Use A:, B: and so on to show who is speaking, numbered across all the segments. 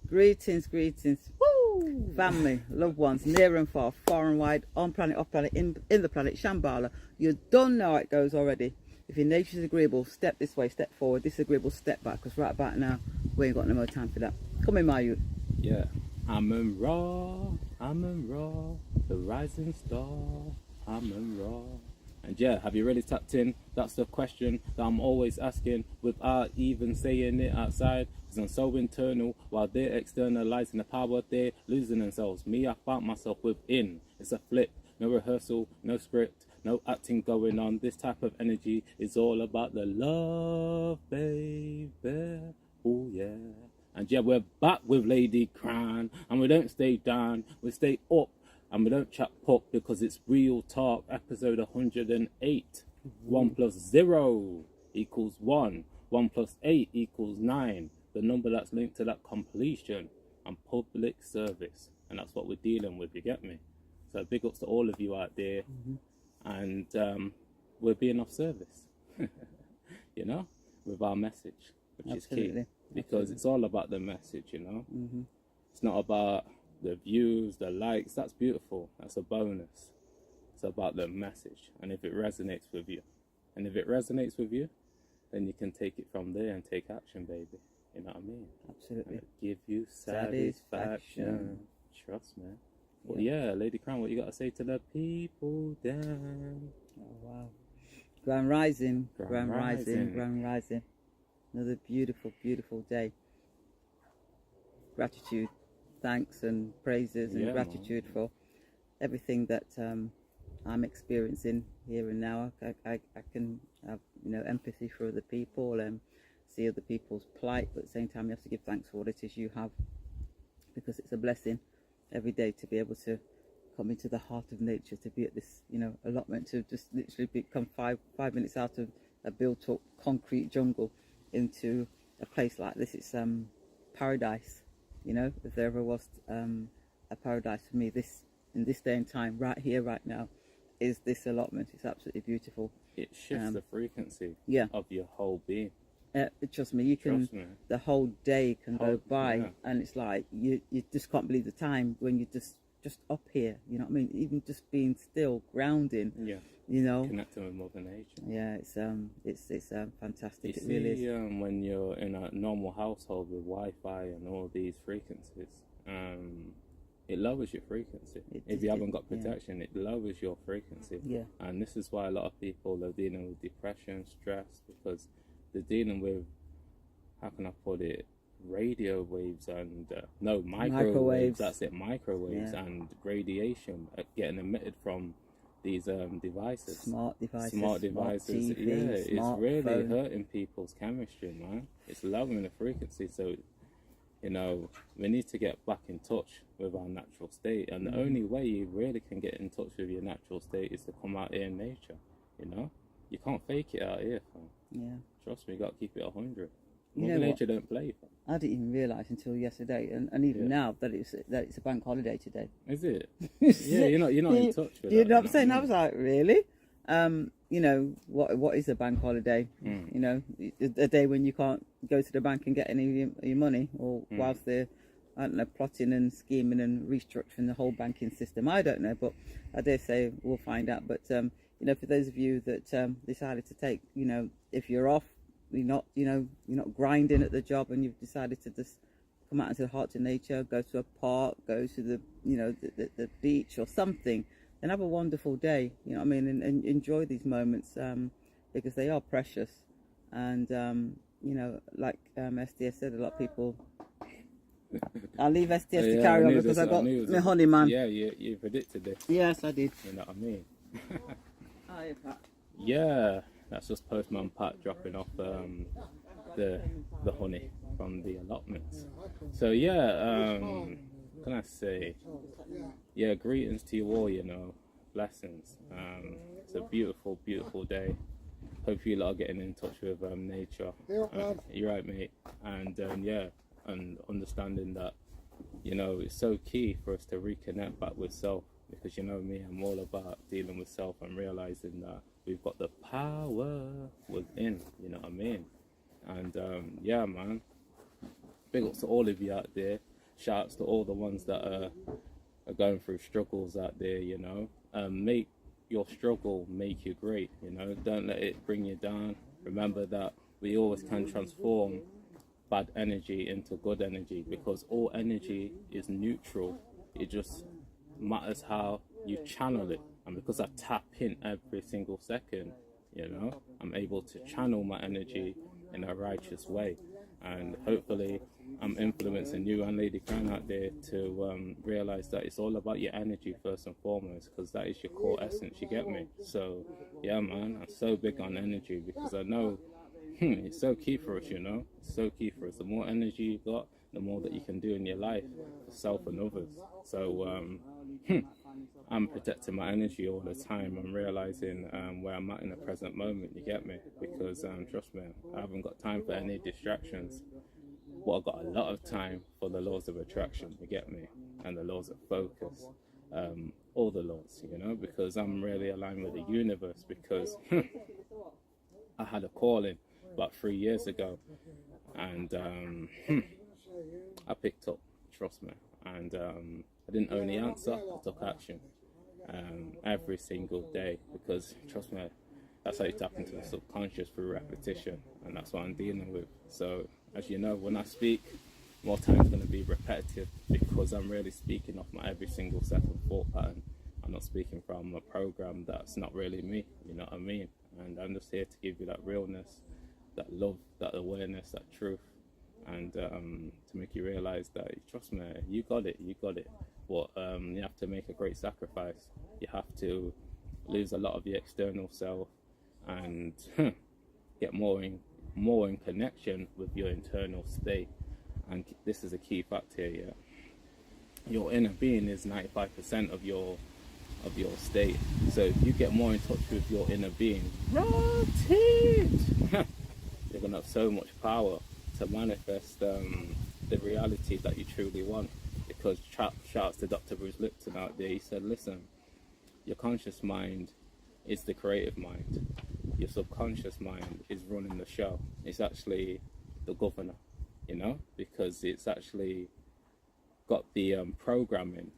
A: Greetings, greetings. Woo! Family, loved ones, near and far, far and wide, on planet, off planet, in the planet, Shambhala. You don't know how it goes already. If your nature's agreeable, step this way, step forward. Disagreeable, step back. Because right about now, we ain't got no more time for that. Come in, my youth.
B: Yeah. I'm Raw, the rising star, I'm Raw. And yeah, have you really tapped in? That's the question that I'm always asking without even saying it outside. Because I'm so internal while they're externalizing the power, they're losing themselves. Me, I found myself within. It's a flip, no rehearsal, no script, no acting going on. This type of energy is all about the love, baby. Oh yeah. And yeah, we're back with Ladycrowne, and we don't stay down, we stay up, and we don't chat pop because it's Real Talk, episode 108. 1 plus 0 equals 1. 1 plus 8 equals 9. The number that's linked to that completion and public service. And that's what we're dealing with, you get me? So big ups to all of you out there. And we're being of service, you know, with our message, which
A: Absolutely.
B: is key. Because it's all about the message, you know. It's not about the views, the likes. That's beautiful. That's a bonus. It's about the message. And if it resonates with you, then you can take it from there and take action, baby. You know what I mean?
A: Absolutely.
B: And give you satisfaction. Trust me. Well, yeah, Ladycrowne, what you got to say to the people then?
A: Oh, wow. Grand Rising,
B: Grand
A: Grand Rising,
B: Rising.
A: Grand Rising. Another beautiful, beautiful day. Gratitude, thanks and praises and
B: Yeah,
A: gratitude for everything that I'm experiencing here and now. I can have, you know, empathy for other people and see other people's plight, but at the same time you have to give thanks for what it is you have, because it's a blessing every day to be able to come into the heart of nature, to be at this, you know, allotment, to just literally become five minutes out of a built-up concrete jungle into a place like this. It's paradise, you know, if there ever was a paradise for me. This, in this day and time, right here, right now, is this allotment. It's absolutely beautiful.
B: It shifts the frequency of your whole being.
A: Trust me, you can.
B: Trust me.
A: The whole day can go by, and it's like you just can't believe the time when you're just up here. You know what I mean? Even just being still, grounding.
B: Yeah.
A: You know,
B: Connecting with Mother Nature.
A: yeah, it's fantastic.
B: You
A: It really is.
B: see, when you're in a normal household with Wi-Fi and all these frequencies, it lowers your frequency. If you haven't got protection, it lowers your frequency.
A: Yeah.
B: And this is why a lot of people are dealing with depression, stress, because they're dealing with, how can I put it, radio waves and microwaves. That's it, microwaves and radiation getting emitted from these devices, smart devices.
A: TV,
B: It's really hurting people's chemistry, man. It's lowering the frequency. So, you know, we need to get back in touch with our natural state, and the only way you really can get in touch with your natural state is to come out here in nature. You know, you can't fake it out here, fam.
A: Yeah.
B: Trust me, you got to keep it 100.
A: You
B: Mother
A: know
B: Nature don't play, fam.
A: I didn't even realise until yesterday, and even now, that it's a bank holiday today.
B: Is it? Yeah, you're not in touch with
A: You
B: that,
A: know what I'm saying?
B: I
A: I was like, really? You know, what is a bank holiday? You know, a day when you can't go to the bank and get any of your money, or whilst they're, I don't know, plotting and scheming and restructuring the whole banking system. I don't know, but I dare say we'll find out. But you know, for those of you that decided to take, you know, if you're off, you're not grinding at the job, and you've decided to just come out into the heart of nature, go to a park, go to the, you know, the beach or something, and have a wonderful day. You know what I mean? And enjoy these moments, because they are precious. And you know, like STS said, a lot of people. I'll leave STS to carry on because I got my honey man.
B: Yeah, you predicted this.
A: Yes, I did.
B: You know what I mean?
A: Hi, Pat.
B: Yeah, that's just Postman Pat dropping off the honey from the allotments. So yeah, can I say? Yeah, greetings to you all. You know, blessings. It's a beautiful, beautiful day. Hope you lot are getting in touch with nature. You're right, mate. And yeah, and understanding that, you know, it's so key for us to reconnect back with self, because you know me, I'm all about dealing with self and realizing that we've got the power within, you know what I mean? And yeah, man, big ups to all of you out there. shouts to all the ones that are going through struggles out there, you know. Make your struggle make you great, you know. Don't let it bring you down. Remember that we always can transform bad energy into good energy, because all energy is neutral. It just matters how you channel it. And because I tap in every single second, you know, I'm able to channel my energy in a righteous way. And hopefully I'm influencing you and Ladycrowne out there to realize that it's all about your energy first and foremost, because that is your core essence, you get me? So yeah, man, I'm so big on energy, because I know it's so key for us, you know. It's so key for us. The more energy you got, the more that you can do in your life for self and others. So I'm protecting my energy all the time. I'm realizing where I'm at in the present moment, you get me? Because trust me, I haven't got time for any distractions. But I've got a lot of time for the laws of attraction, you get me? And the laws of focus. All the laws, you know, because I'm really aligned with the universe, because I had a calling about 3 years ago, and I picked up, trust me, and I didn't only answer, I took action every single day, because trust me, that's how you tap into the subconscious through repetition, and that's what I'm dealing with. So as you know, when I speak, more time is going to be repetitive, because I'm really speaking off my every single second thought pattern. I'm not speaking from a program that's not really me, you know what I mean? And I'm just here to give you that realness, that love, that awareness, that truth, and to make you realize that, trust me, you got it. But you have to make a great sacrifice. You have to lose a lot of your external self and get more in connection with your internal state. And this is a key fact here, yeah. Your inner being is 95% of your state. So if you get more in touch with your inner being, you're gonna have so much power to manifest the reality that you truly want. Because shouts to Dr. Bruce Lipton out there, he said, listen, your conscious mind is the creative mind. Your subconscious mind is running the show. It's actually the governor, you know, because it's actually got the programming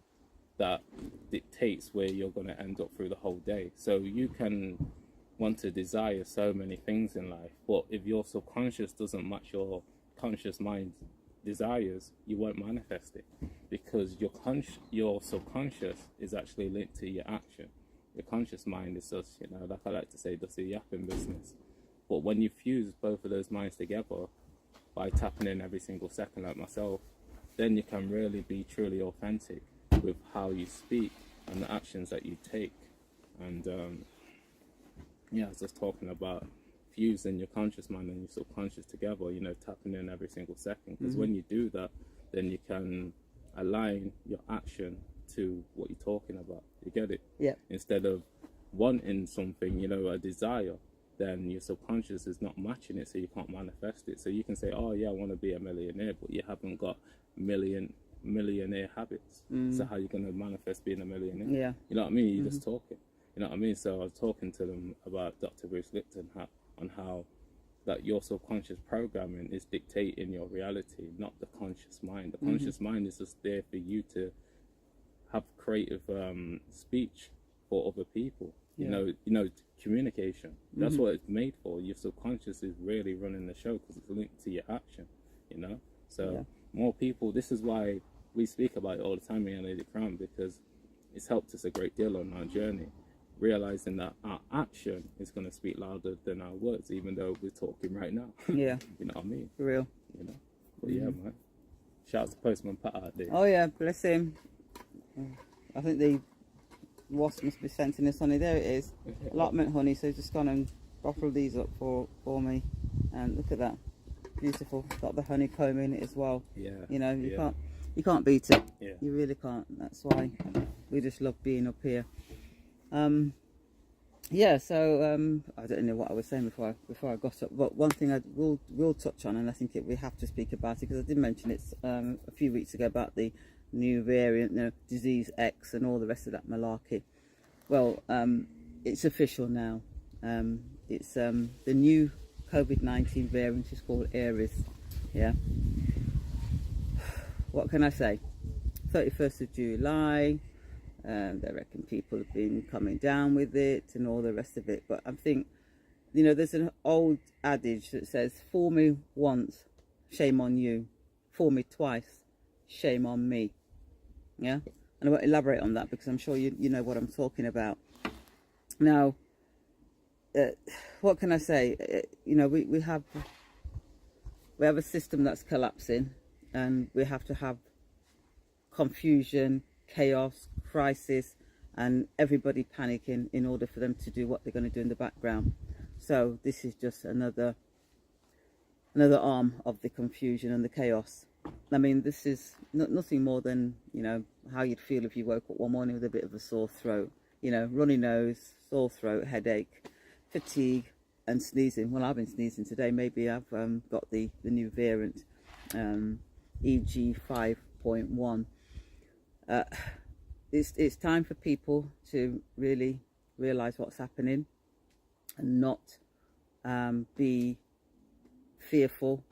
B: that dictates where you're going to end up through the whole day. So you can want to desire so many things in life, but if your subconscious doesn't match your conscious mind's desires, you won't manifest it, because your subconscious is actually linked to your action. Your conscious mind is just, you know, like I like to say, does the yapping business. But when you fuse both of those minds together by tapping in every single second like myself, then you can really be truly authentic with how you speak and the actions that you take. And yeah, I was just talking about fusing your conscious mind and your subconscious together, you know, tapping in every single second, because when you do that, then you can align your action to what you're talking about. You get it?
A: Yeah.
B: Instead of wanting something, you know, a desire, then your subconscious is not matching it, so you can't manifest it. So you can say, oh yeah, I want to be a millionaire, but you haven't got millionaire habits. So how are you going to manifest being a millionaire? Yeah. You know what I mean? You're just talking. You know what I mean? So I was talking to them about Dr. Bruce Lipton on how that your subconscious programming is dictating your reality, not the conscious mind. The conscious mind is just there for you to have creative speech for other people. You know, communication. That's what it's made for. Your subconscious is really running the show, because it's linked to your action. You know, so more people. This is why we speak about it all the time here on Ladycrowne, because it's helped us a great deal on our journey, realizing that our action is going to speak louder than our words, even though we're talking right now. Yeah. You know what I mean? For real. You know. But yeah, man. Shout out to Postman Pat out there.
A: Oh yeah, bless him. I think the wasp must be scenting this honey. There it is. Allotment honey. So he's just gone and bottled these up for me. And look at that. Beautiful. Got the honeycomb in it as well. Yeah. You know, you can't beat it. Yeah. You really can't. That's why we just love being up here. Yeah, so I don't know what I was saying before I got up, but one thing I will touch on, and I think we have to speak about it, because I did mention it a few weeks ago about the new variant, you know, disease X and all the rest of that malarkey. Well, it's official now. It's the new COVID-19 variant is called Aries. Yeah. what can I say? 31st of July. They reckon people have been coming down with it and all the rest of it. But I think, you know, there's an old adage that says, fool me once, shame on you. Fool me twice, shame on me. Yeah? And I won't elaborate on that because I'm sure you know what I'm talking about. Now, what can I say? You know, we have a system that's collapsing, and we have to have confusion, chaos, crisis, and everybody panicking in order for them to do what they're going to do in the background. So this is just another arm of the confusion and the chaos. I mean, this is nothing more than, you know, how you'd feel if you woke up one morning with a bit of a sore throat, you know, runny nose, sore throat, headache, fatigue, and sneezing. Well, I've been sneezing today. Maybe I've got the new variant, EG 5.1. It's time for people to really realize what's happening and not be fearful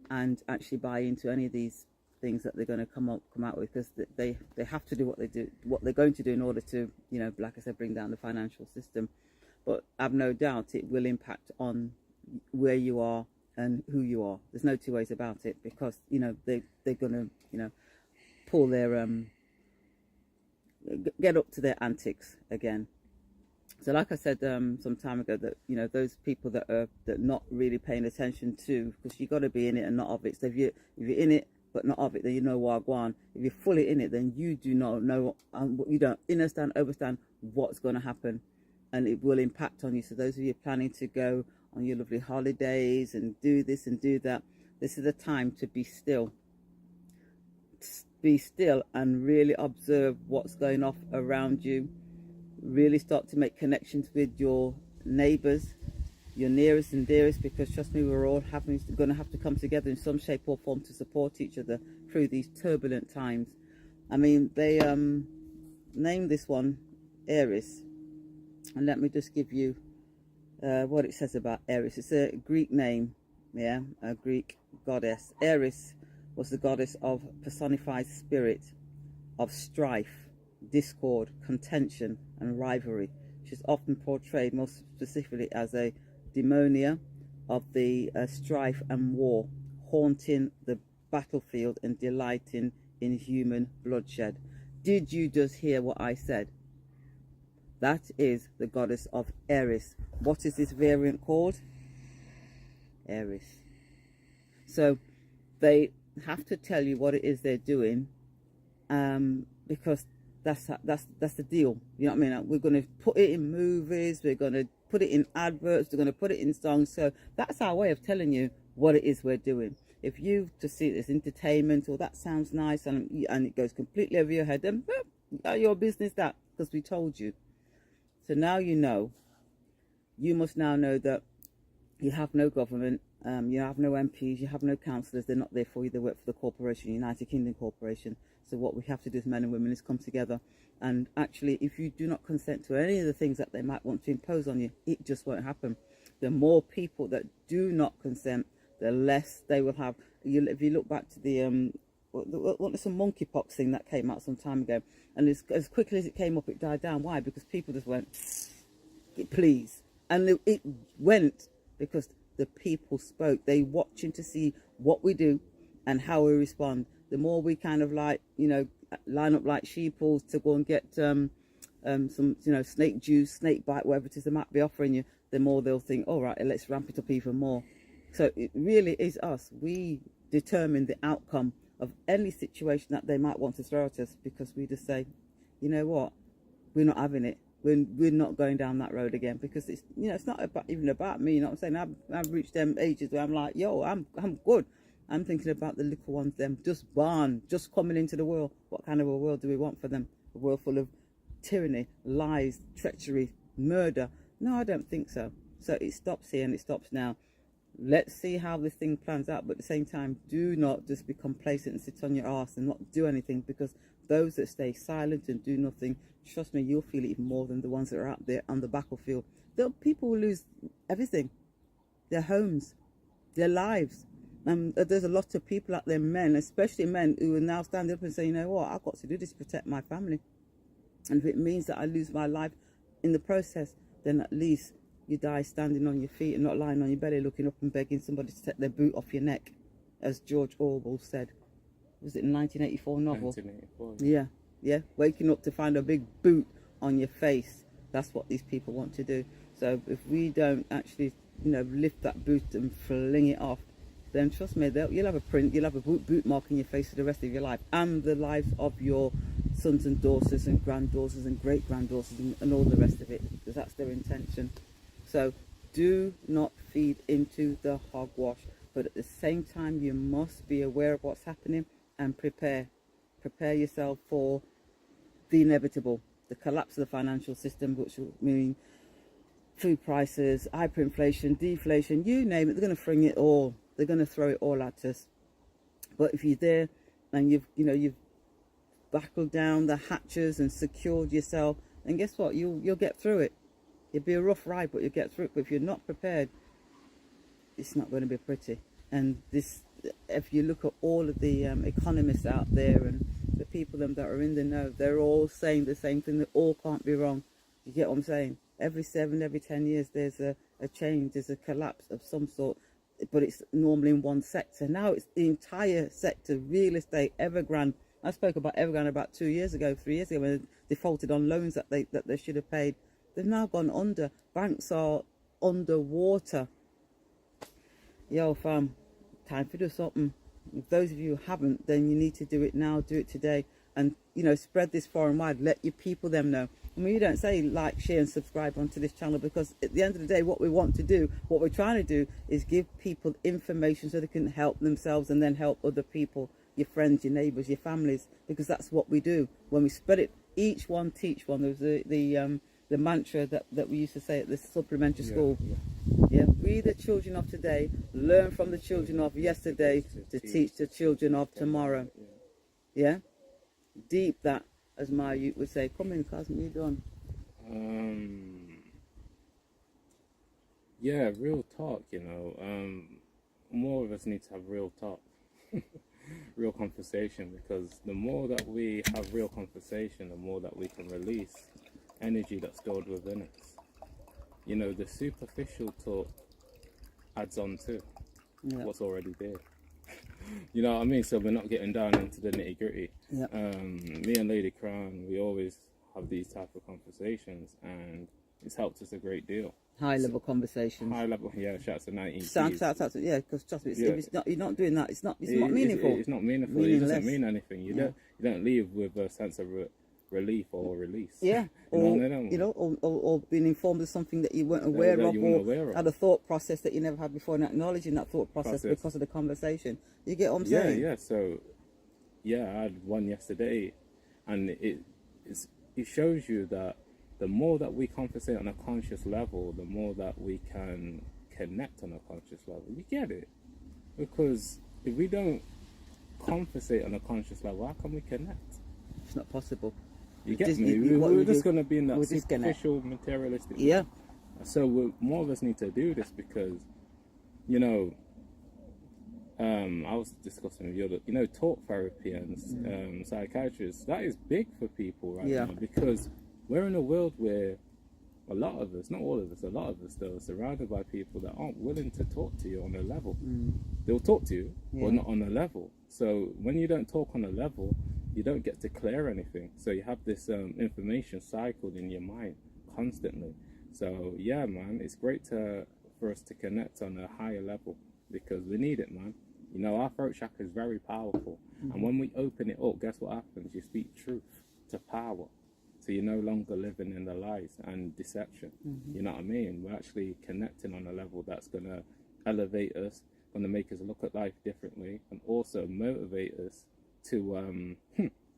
A: and actually buy into any of these things that they're going to come out with, because they have to do what they're going to do in order to, you know, like I said, bring down the financial system. But I've no doubt it will impact on where you are and who you are. There's no two ways about it, because, you know, they're going to, you know, pull their get up to their antics again. So like I said some time ago, that, you know, those people that are not really paying attention to, because you got to be in it and not of it. So if you're in it but not of it, then you know wagwan. If you're fully in it, then you do not know, you don't understand what's going to happen, and it will impact on you. So those of you planning to go on your lovely holidays and do this and do that, this is the time to be still. Be still and really observe what's going off around you. Really start to make connections with your neighbors, your nearest and dearest, because trust me, we're all going to have to come together in some shape or form to support each other through these turbulent times. I mean, they named this one Aries, and let me just give you what it says about Aries. It's a Greek name, yeah, a Greek goddess. Aries was the goddess of personified spirit, of strife, discord, contention, and rivalry. She's often portrayed most specifically as a demonia of the strife and war, haunting the battlefield and delighting in human bloodshed. Did you just hear what I said? That is the goddess of Aries. What is this variant called? Aries. So they have to tell you what it is they're doing, because that's the deal. You know what I mean? We're going to put it in movies, we're going to put it in adverts, we're going to put it in songs. So that's our way of telling you what it is we're doing. If you just see it as entertainment, or that sounds nice, and it goes completely over your head, then your business that, because we told you. So now you know. You must now know that you have no government, you have no MPs, you have no councillors. They're not there for you. They work for the corporation, United Kingdom Corporation. So what we have to do as men and women is come together. And actually, if you do not consent to any of the things that they might want to impose on you, it just won't happen. The more people that do not consent, the less they will have. If you look back to the some monkeypox thing that came out some time ago, and as quickly as it came up, it died down. Why? Because people just went, please. And it went because the people spoke. They watching to see what we do and how we respond. The more we kind of like, you know, line up like sheeples to go and get some, you know, snake juice, snake bite, whatever it is they might be offering you, the more they'll think, all right, let's ramp it up even more. So it really is us. We determine the outcome of any situation that they might want to throw at us, because we just say, you know what, we're not having it. We're not going down that road again, because it's, you know, it's not even about me. You know what I'm saying? I've reached them ages where I'm like, yo, I'm good. I'm thinking about the little ones, them just born, just coming into the world. What kind of a world do we want for them? A world full of tyranny, lies, treachery, murder? No, I don't think so. So it stops here and it stops now. Let's see how this thing plans out. But at the same time, do not just be complacent and sit on your arse and not do anything, because those that stay silent and do nothing, trust me, you'll feel it even more than the ones that are out there on the battlefield. People will lose everything, their homes, their lives. There's a lot of people out there, men, especially men, who are now standing up and saying, you know what, I've got to do this to protect my family. And if it means that I lose my life in the process, then at least you die standing on your feet and not lying on your belly looking up and begging somebody to take their boot off your neck, as George Orwell said. Was it a 1984 novel?
B: 1984.
A: Yeah. Waking up to find a big boot on your face. That's what these people want to do. So if we don't actually, lift that boot and fling it off, then trust me, you'll have a print, you'll have a boot mark in your face for the rest of your life, and the lives of your sons and daughters and granddaughters and great-granddaughters and all the rest of it, because that's their intention. So do not feed into the hogwash, but at the same time you must be aware of what's happening and prepare yourself for the inevitable, the collapse of the financial system, which will mean food prices, hyperinflation, deflation, you name it. They're going to fling it all. They're going to throw it all at us. But if you're there and you've buckled down the hatches and secured yourself, then guess what? You'll get through it. It'll be a rough ride, but you'll get through it. But if you're not prepared, it's not going to be pretty. And this, if you look at all of the economists out there and the people that are in the know, they're all saying the same thing. They all can't be wrong. You get what I'm saying? Every 10 years, there's a change, there's a collapse of some sort, but it's normally in one sector. Now it's the entire sector, real estate, Evergrande. I spoke about Evergrande about 3 years ago, when they defaulted on loans that they should have paid. They've now gone under. Banks are underwater. Yo, fam, time to do something. If those of you who haven't, then you need to do it now, do it today. And, spread this far and wide. Let your people them know. I mean, you don't say like, share and subscribe onto this channel, because at the end of the day, what we're trying to do is give people information so they can help themselves and then help other people, your friends, your neighbours, your families, because that's what we do. When we spread it, each one teach one. There was the mantra that we used to say at the supplementary school. Yeah, we the children of today learn from the children of yesterday to teach the children of tomorrow. Yeah, deep that, as my youth would say. Come in, cousin, you done?
B: Yeah, real talk. More of us need to have real talk, real conversation, because the more that we have real conversation, the more that we can release energy that's stored within us. The superficial talk adds on to what's already there. You know what I mean? So we're not getting down into the nitty gritty.
A: Yep.
B: Me and Ladycrowne, we always have these type of conversations, and it's helped us a great deal.
A: High level conversations.
B: High level, yeah. Shouts to 19.
A: Shout, yeah. Because trust me, if you're not doing that, it's not meaningful.
B: It's not meaningful. It doesn't mean anything. You don't leave with a sense of relief or release.
A: Yeah. Or being informed of something that you weren't aware of, or had a thought process that you never had before, and acknowledging that thought process because of the conversation. You get what I'm saying?
B: Yeah. So, I had one yesterday, and it shows you that the more that we conversate on a conscious level, the more that we can connect on a conscious level. You get it? Because if we don't conversate on a conscious level, how can we connect?
A: It's not possible.
B: You get me? We're just going to be in that superficial, materialistic.
A: Yeah.
B: So more of us need to do this, because, I was discussing with you, talk therapy and psychiatrists, that is big for people right now, because we're in a world where a lot of us, not all of us, a lot of us though, are surrounded by people that aren't willing to talk to you on a level. They'll talk to you, but not on a level. So when you don't talk on a level, you don't get to clear anything. So you have this information cycled in your mind constantly. So yeah, man, it's great for us to connect on a higher level, because we need it, man. Our throat chakra is very powerful. And when we open it up, guess what happens? You speak truth to power. So you're no longer living in the lies and deception. You know what I mean? We're actually connecting on a level that's going to elevate us, going to make us look at life differently, and also motivate us to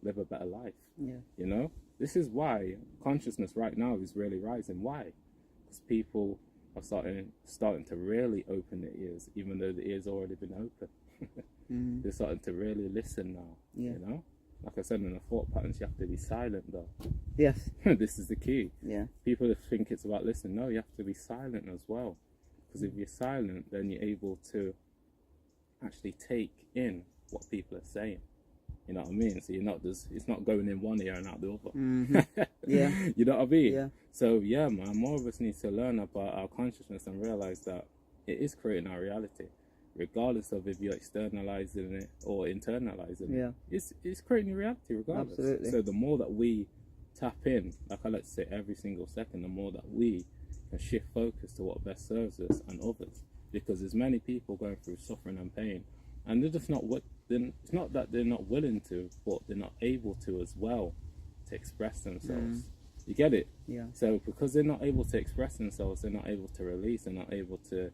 B: live a better life. This is why consciousness right now is really rising. Why? Because people are starting to really open their ears, even though the ears already been open. They're starting to really listen now. Like I said, in the thought patterns, you have to be silent though.
A: Yes.
B: This is the key.
A: Yeah.
B: People think it's about listening. No, you have to be silent as well. Because if you're silent, then you're able to actually take in what people are saying. You know what I mean? So you're not just, it's not going in one ear and out the other.
A: Yeah.
B: You know what I mean?
A: Yeah.
B: So yeah, man, more of us need to learn about our consciousness and realize that it is creating our reality, regardless of if you're externalizing it or internalizing it. It's creating your reality regardless.
A: Absolutely.
B: So the more that we tap in, like I like to say every single second, the more that we can shift focus to what best serves us and others. Because there's many people going through suffering and pain, and they're just not it's not that they're not willing to, but they're not able to as well to express themselves. You get it?
A: Yeah.
B: So because they're not able to express themselves, they're not able to release, they're not able to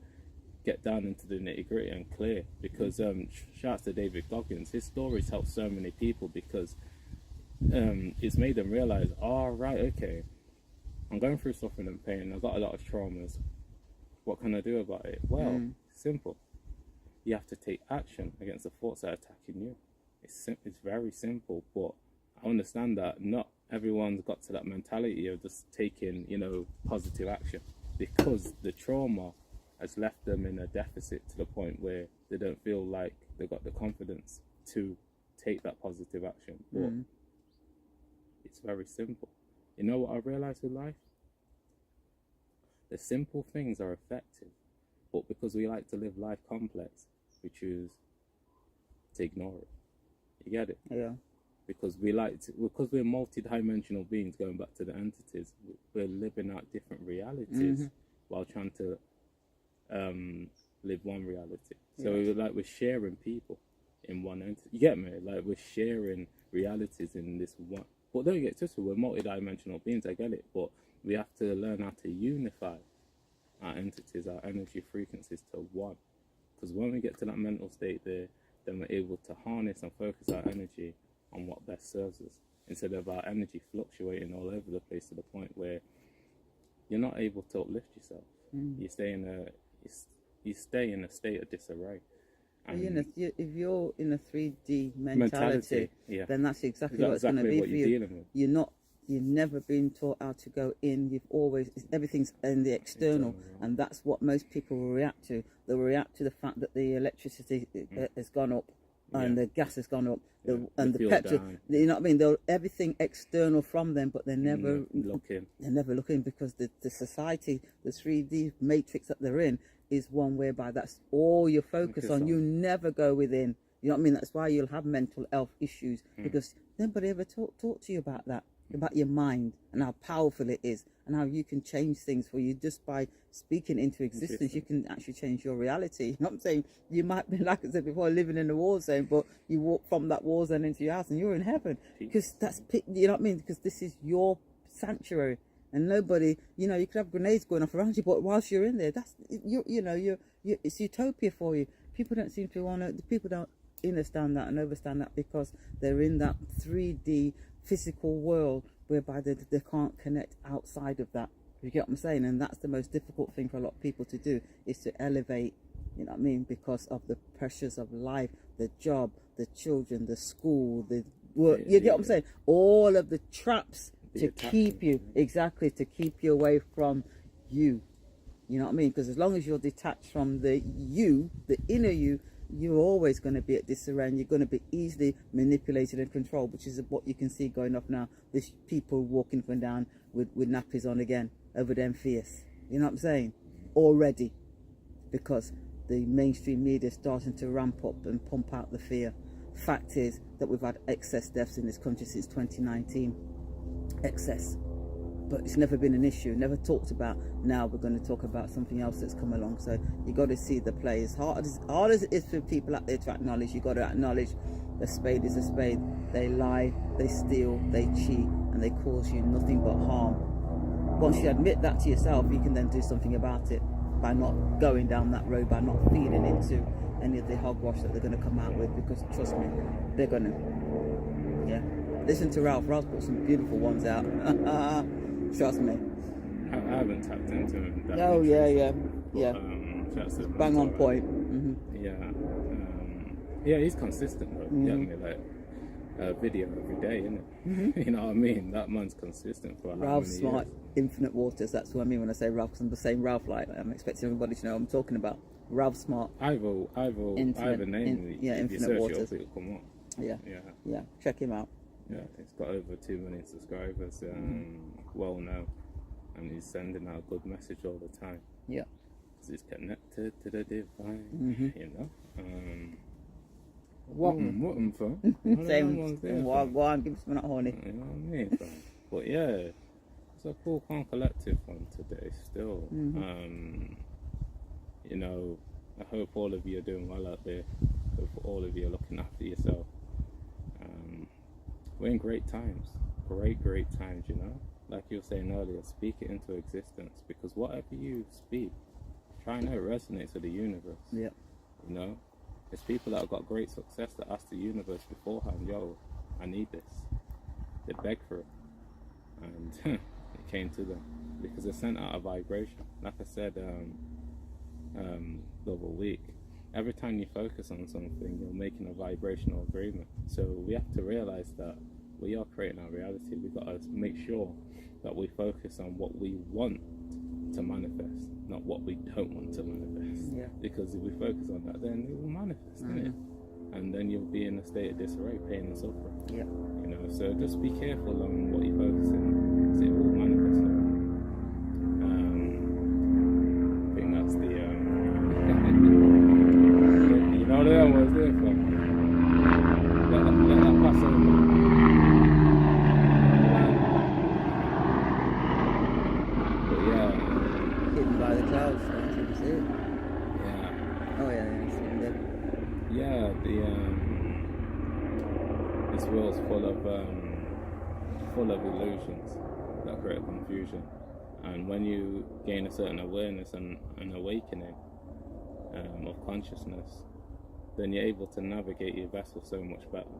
B: get down into the nitty gritty and clear. Because shout out to David Goggins, his stories help so many people because it's made them realize, oh right, okay, I'm going through suffering and pain, I've got a lot of traumas. What can I do about it? Well, simple. You have to take action against the thoughts that are attacking you. It's very simple, but I understand that not everyone's got to that mentality of just taking, positive action, because the trauma has left them in a deficit to the point where they don't feel like they've got the confidence to take that positive action. But it's very simple. You know what I realized with life? The simple things are effective, but because we like to live life complex, we choose to ignore it. You get it?
A: Yeah.
B: Because because we're multi-dimensional beings, going back to the entities, we're living out different realities while trying to live one reality. So we're sharing people in one entity. You get me? Like we're sharing realities in this one. But don't get twisted, we're multi-dimensional beings, I get it, but we have to learn how to unify our entities, our energy frequencies to one. Because when we get to that mental state there, then we're able to harness and focus our energy on what best serves us, instead of our energy fluctuating all over the place to the point where you're not able to uplift yourself. You stay in a state of disarray. And
A: if you're in a 3D mentality, then that's exactly what it's going to be for you. You've never been taught how to go in. You've always, everything's in the external, and that's what most people will react to. They'll react to the fact that the electricity has gone up, and the gas has gone up, and the petrol. Down. You know what I mean? They'll everything external from them, but they're never looking. They're never looking, because the society, the 3D matrix that they're in, is one whereby that's all you're focused on. You never go within. You know what I mean? That's why you'll have mental health issues, because nobody ever talk to you about that, about your mind and how powerful it is, and how you can change things for you just by speaking into existence. You can actually change your reality. You know what I'm saying? You might be, like I said before, living in a war zone, but you walk from that war zone into your house and you're in heaven, because that's, you know what I mean? Because this is your sanctuary. And nobody, you could have grenades going off around you, but whilst you're in there, that's it's utopia for you. People don't seem to people don't understand that and understand that, because they're in that 3D physical world whereby they can't connect outside of that. You get what I'm saying? And that's the most difficult thing for a lot of people to do, is to elevate. You know what I mean? Because of the pressures of life, the job, the children, the school, the work. You get what I'm saying? All of the traps to keep you, to keep you away from you. You know what I mean? Because as long as you're detached from the you, the inner you, you're always going to be at disarray, and you're going to be easily manipulated and controlled, which is what you can see going off now. There's people walking up and down with nappies on again over them fierce. You know what I'm saying? Already. Because the mainstream media is starting to ramp up and pump out the fear. Fact is that we've had excess deaths in this country since 2019. Excess, but it's never been an issue, never talked about. Now we're going to talk about something else that's come along. So you got to see the play. As hard as it is for people out there to acknowledge, you got to acknowledge a spade is a spade. They lie, they steal, they cheat, and they cause you nothing but harm. Once you admit that to yourself, you can then do something about it by not going down that road, by not feeding into any of the hogwash that they're going to come out with, because trust me, they're going to. Listen to Ralph. Ralph's put some beautiful ones out. Trust me.
B: I haven't tapped into him.
A: Bang on point.
B: He's consistent though. Like video every day, isn't it? You know what I mean? That man's consistent for
A: Ralph's smart, infinite waters. That's what I mean when I say Ralph. Because I'm the same Ralph. Like I'm expecting everybody to know what I'm talking about. Ralph Smart.
B: Either name.
A: Yeah,
B: if you
A: Infinite
B: search
A: Waters.
B: it up, it'll come up.
A: Yeah.
B: Yeah.
A: Yeah. Check him out.
B: Yeah, it's got over 2 million subscribers, well known, and he's sending out a good message all the time.
A: Yeah.
B: 'Cause he's connected to the divine, you know. What fun?
A: Same. Why give us not horny?
B: You know what I mean, fam? But yeah, it's a cool, calm, collective one today. Still, you know, I hope all of you are doing well out there. Hope all of you are looking after yourself. We're in great times, great times, you know. Like you were saying earlier, speak it into existence, because whatever you speak, try and know it resonates with the universe.
A: Yeah.
B: You know, there's people that have got great success that ask the universe beforehand, yo, I need this. They beg for it, and it came to them because they sent out a vibration. Like I said the other week, every time you focus on something, you're making a vibrational agreement. So we have to realize that we are creating our reality. We've got to make sure that we focus on what we want to manifest, not what we don't want to manifest.
A: Yeah.
B: Because if we focus on that, then it will manifest, innit? And then you'll be in a state of disarray, pain and suffering.
A: Yeah.
B: You know, so just be careful on what you're focusing on, because it will manifest. I think that's the you know that was there for. Let that pass over. But yeah.
A: Hidden by the clouds, so you can see it.
B: Yeah.
A: Oh yeah, it's in there.
B: Yeah, this world's full of illusions that create confusion. And when you gain a certain awareness and an awakening of consciousness, then you're able to navigate your vessel so much better.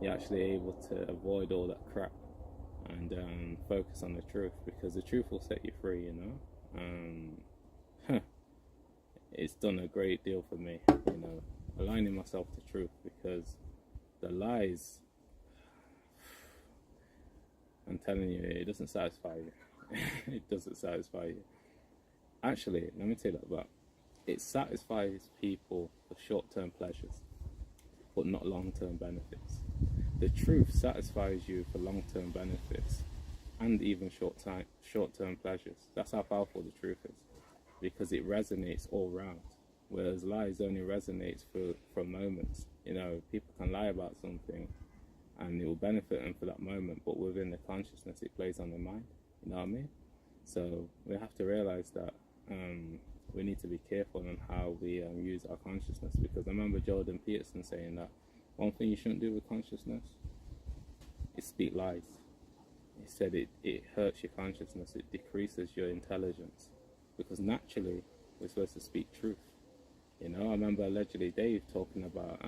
B: You're actually able to avoid all that crap and focus on the truth, because the truth will set you free, you know. It's done a great deal for me, you know, aligning myself to truth, because the lies, I'm telling you, it doesn't satisfy you. It doesn't satisfy you. Actually, let me tell you that, it satisfies people for short-term pleasures, but not long-term benefits. The truth satisfies you for long-term benefits and even short-term pleasures. That's how powerful the truth is, because it resonates all round, whereas lies only resonates for moments. You know, people can lie about something and it will benefit them for that moment, but within the consciousness it plays on their mind. You know what I mean? So we have to realize that we need to be careful on how we use our consciousness, because I remember Jordan Peterson saying that one thing you shouldn't do with consciousness is speak lies. He said it hurts your consciousness, it decreases your intelligence, because naturally we're supposed to speak truth. You know, I remember allegedly Dave talking about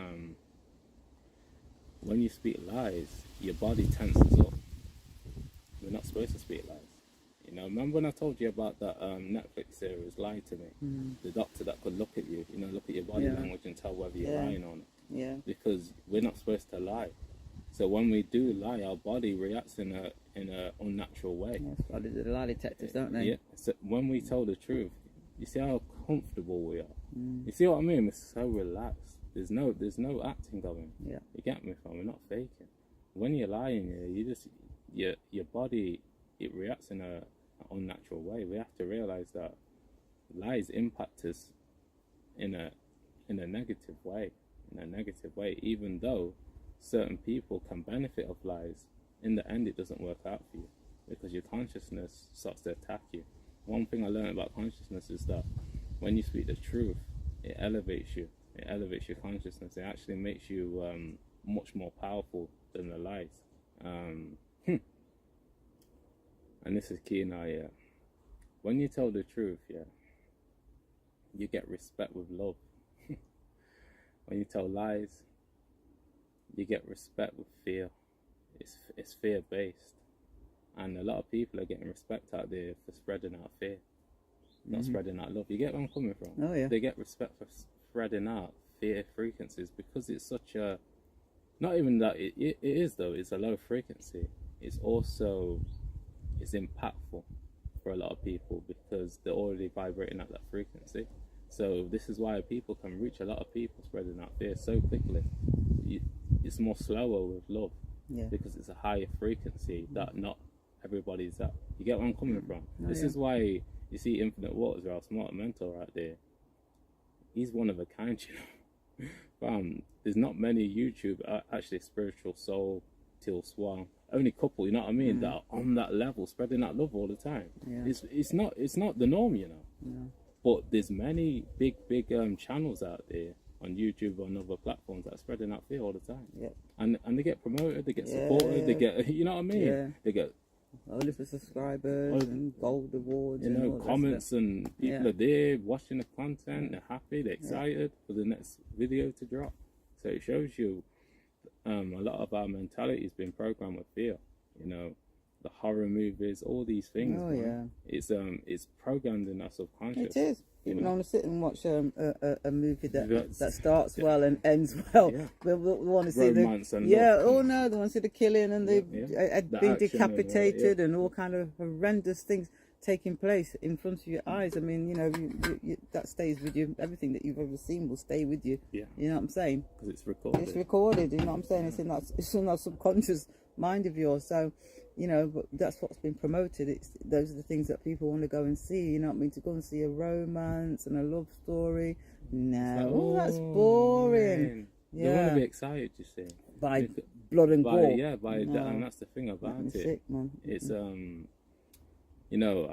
B: when you speak lies, your body tenses up. We're not supposed to speak lies. You know, remember when I told you about that Netflix series, Lie to Me? The doctor that could look at you, you know, look at your body language and tell whether you're lying or not.
A: Yeah.
B: Because we're not supposed to lie. So when we do lie, our body reacts in a unnatural way.
A: That's why they do the lie detectors, don't they?
B: Yeah. So when we tell the truth, you see how comfortable we are. You see what I mean? We're so relaxed. There's no acting going.
A: Yeah.
B: You get me, fam? We're not faking. When you're lying, you just your body, it reacts in a unnatural way. We have to realize that lies impact us in a negative way. Even though certain people can benefit of lies, in the end it doesn't work out for you, because your consciousness starts to attack you. One thing I learned about consciousness is that when you speak the truth, it elevates you. It elevates your consciousness. It actually makes you much more powerful than the lies. And this is key now, yeah. When you tell the truth, yeah, you get respect with love. When you tell lies, you get respect with fear. It's fear-based. And a lot of people are getting respect out there for spreading out fear, not spreading out love. You get where I'm coming from?
A: Oh, yeah.
B: They get respect for spreading out fear frequencies, because it's such a, not even that, it is though, it's a low frequency. It's also, it's impactful for a lot of people, because they're already vibrating at that frequency. So this is why people can reach a lot of people spreading that fear so quickly. It's more slower with love, because it's a higher frequency that not everybody's at. You get where I'm coming from? This is why you see Infinite Waters, our smart mentor right there. He's one of a kind, you know. There's not many YouTube, actually spiritual soul, till swan, only couple, you know what I mean, that are on that level, spreading that love all the time. It's not the norm, you know. But there's many big channels out there on YouTube or on other platforms that are spreading that fear all the time. And they get promoted, they get supported, they get, you know what I mean? They get
A: only for subscribers and gold awards,
B: you know, comments, and people are there watching the content. They're happy, they're excited for the next video to drop. So it shows you a lot of our mentality has been programmed with fear. You know, the horror movies, all these things. It's programmed in our subconscious.
A: It is. People want to sit and watch a movie that starts well and ends well. We want to see
B: romance
A: they want to see the killing and the being decapitated and all kind of horrendous things taking place in front of your eyes. I mean, you know, you, that stays with you. Everything that you've ever seen will stay with you. You know what I'm saying?
B: Because it's recorded.
A: It's recorded. You know what I'm saying? It's in that subconscious mind of yours. So, you know, but that's what's been promoted. Those are the things that people want to go and see. You know what I mean? To go and see a romance and a love story. No, that's boring.
B: Man. They want to be excited, you see,
A: by blood and gore.
B: That, and that's the thing about it.
A: Sick, man.
B: It's you know,